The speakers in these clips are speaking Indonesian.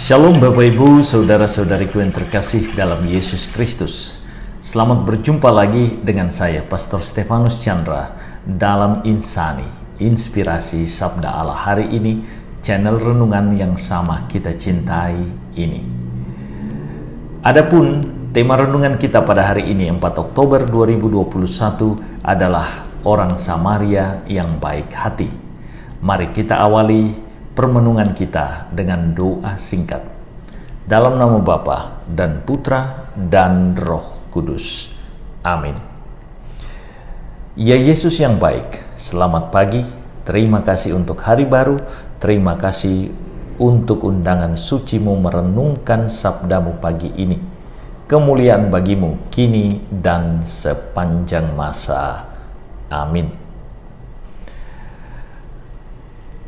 Shalom Bapak Ibu, Saudara-saudariku yang terkasih dalam Yesus Kristus. Selamat berjumpa lagi dengan saya, Pastor Stefanus Chandra, dalam Insani, Inspirasi Sabda Allah. Hari ini, channel renungan yang sama kita cintai ini. Adapun tema renungan kita pada hari ini, 4 Oktober 2021, adalah orang Samaria yang baik hati. Mari kita awali permenungan kita dengan doa singkat. Dalam nama Bapa dan Putra dan Roh Kudus. Amin. Ya Yesus yang baik, selamat pagi. Terima kasih untuk hari baru. Terima kasih untuk undangan suci-Mu merenungkan sabda-Mu pagi ini. Kemuliaan bagi-Mu kini dan sepanjang masa. Amin.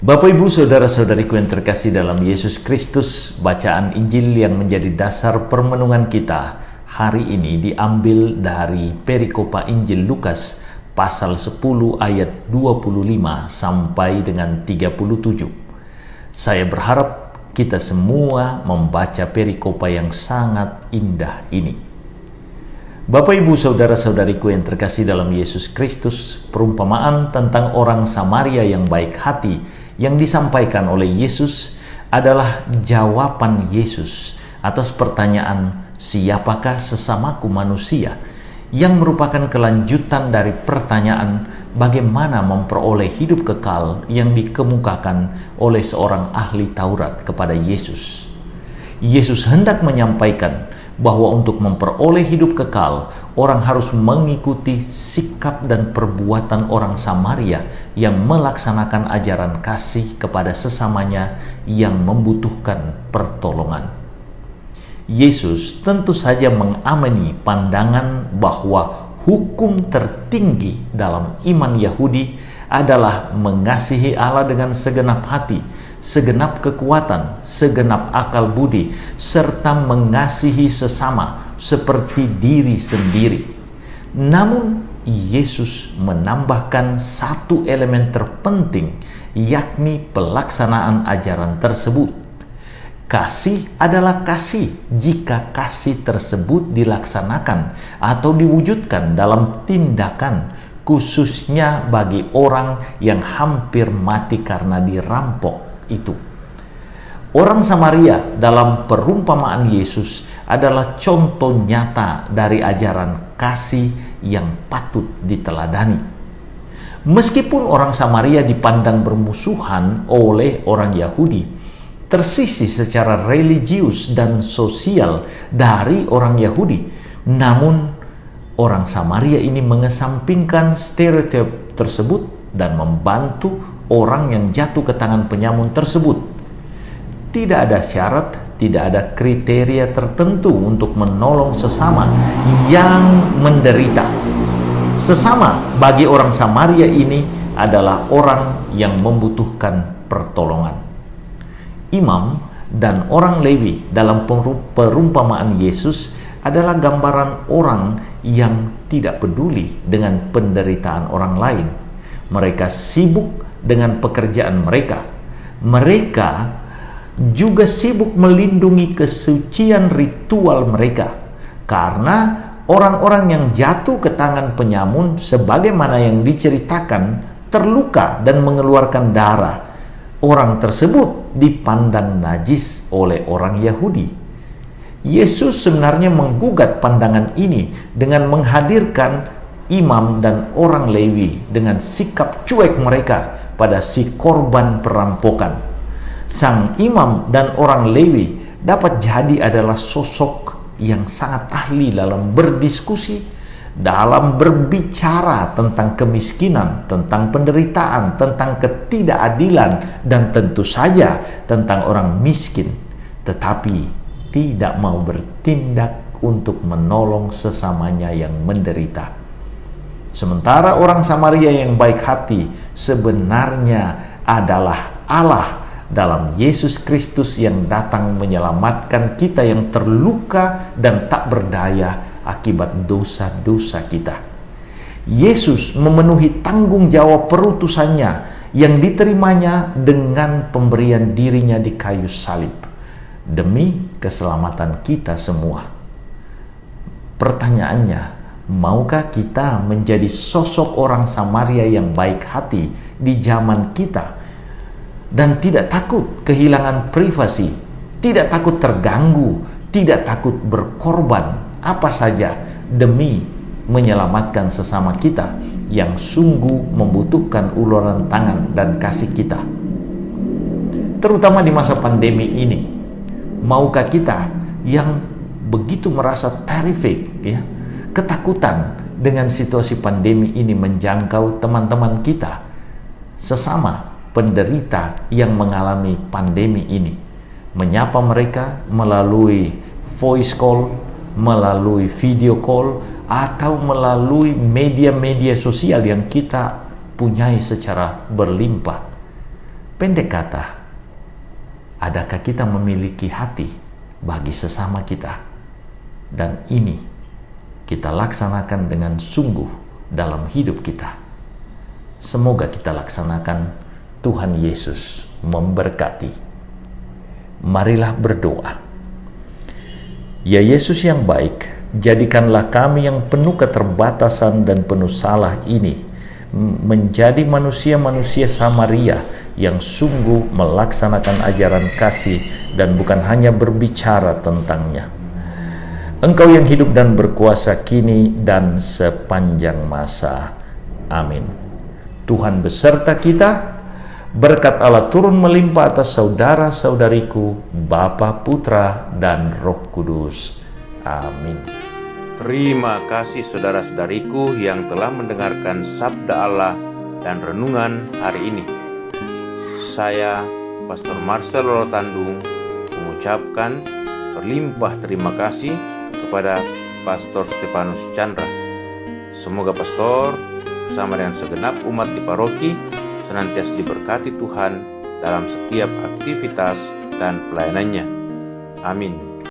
Bapak Ibu Saudara-saudariku yang terkasih dalam Yesus Kristus, bacaan Injil yang menjadi dasar permenungan kita hari ini diambil dari perikopa Injil Lukas pasal 10 ayat 25 sampai dengan 37. Saya berharap kita semua membaca perikopa yang sangat indah ini. Bapak Ibu Saudara-saudariku yang terkasih dalam Yesus Kristus, perumpamaan tentang orang Samaria yang baik hati yang disampaikan oleh Yesus adalah jawaban Yesus atas pertanyaan siapakah sesamaku manusia, yang merupakan kelanjutan dari pertanyaan bagaimana memperoleh hidup kekal yang dikemukakan oleh seorang ahli Taurat kepada Yesus. Yesus hendak menyampaikan bahwa untuk memperoleh hidup kekal, orang harus mengikuti sikap dan perbuatan orang Samaria yang melaksanakan ajaran kasih kepada sesamanya yang membutuhkan pertolongan. Yesus tentu saja mengamini pandangan bahwa hukum tertinggi dalam iman Yahudi adalah mengasihi Allah dengan segenap hati, segenap kekuatan, segenap akal budi, serta mengasihi sesama seperti diri sendiri. Namun, Yesus menambahkan satu elemen terpenting, yakni pelaksanaan ajaran tersebut. Kasih adalah kasih jika kasih tersebut dilaksanakan atau diwujudkan dalam tindakan, khususnya bagi orang yang hampir mati karena dirampok itu. Orang Samaria dalam perumpamaan Yesus adalah contoh nyata dari ajaran kasih yang patut diteladani. Meskipun orang Samaria dipandang bermusuhan oleh orang Yahudi, tersisih secara religius dan sosial dari orang Yahudi, namun orang Samaria ini mengesampingkan stereotip tersebut dan membantu orang yang jatuh ke tangan penyamun tersebut. Tidak ada syarat, tidak ada kriteria tertentu untuk menolong sesama yang menderita. Sesama bagi orang Samaria ini adalah orang yang membutuhkan pertolongan. Imam dan orang Lewi dalam perumpamaan Yesus adalah gambaran orang yang tidak peduli dengan penderitaan orang lain. Mereka sibuk dengan pekerjaan mereka. Mereka juga sibuk melindungi kesucian ritual mereka, karena orang-orang yang jatuh ke tangan penyamun sebagaimana yang diceritakan terluka dan mengeluarkan darah. Orang tersebut dipandang najis oleh orang Yahudi. Yesus sebenarnya menggugat pandangan ini dengan menghadirkan imam dan orang Lewi dengan sikap cuek mereka pada si korban perampokan. Sang imam dan orang Lewi dapat jadi adalah sosok yang sangat ahli dalam berdiskusi, dalam berbicara tentang kemiskinan, tentang penderitaan, tentang ketidakadilan, dan tentu saja tentang orang miskin, tetapi tidak mau bertindak untuk menolong sesamanya yang menderita. Sementara orang Samaria yang baik hati sebenarnya adalah Allah dalam Yesus Kristus yang datang menyelamatkan kita yang terluka dan tak berdaya akibat dosa-dosa kita. Yesus memenuhi tanggung jawab perutusannya yang diterimanya dengan pemberian dirinya di kayu salib. demi keselamatan kita semua. Pertanyaannya, maukah kita menjadi sosok orang Samaria yang baik hati di zaman kita dan tidak takut kehilangan privasi, tidak takut terganggu, tidak takut berkorban apa saja demi menyelamatkan sesama kita yang sungguh membutuhkan uluran tangan dan kasih kita? Terutama di masa pandemi ini, maukah kita yang begitu merasa terrific, ya, ketakutan dengan situasi pandemi ini menjangkau teman-teman kita, sesama penderita yang mengalami pandemi ini, menyapa mereka melalui voice call, melalui video call, atau melalui media-media sosial yang kita punyai secara berlimpah? Pendek kata, adakah kita memiliki hati bagi sesama kita? Dan ini kita laksanakan dengan sungguh dalam hidup kita. Semoga kita laksanakan. Tuhan Yesus memberkati. Marilah berdoa. Ya Yesus yang baik, jadikanlah kami yang penuh keterbatasan dan penuh salah ini menjadi manusia-manusia Samaria yang sungguh melaksanakan ajaran kasih dan bukan hanya berbicara tentangnya. Engkau yang hidup dan berkuasa kini dan sepanjang masa. Amin. Tuhan beserta kita. Berkat Allah turun melimpah atas saudara-saudariku, Bapa, Putra, dan Roh Kudus. Amin. Terima kasih saudara-saudariku yang telah mendengarkan sabda Allah dan renungan hari ini. Saya, Pastor Marcel Rotandung, mengucapkan berlimpah terima kasih kepada Pastor Stefanus Chandra. Semoga Pastor bersama dengan segenap umat di paroki senantiasa diberkati Tuhan dalam setiap aktivitas dan pelayanannya. Amin.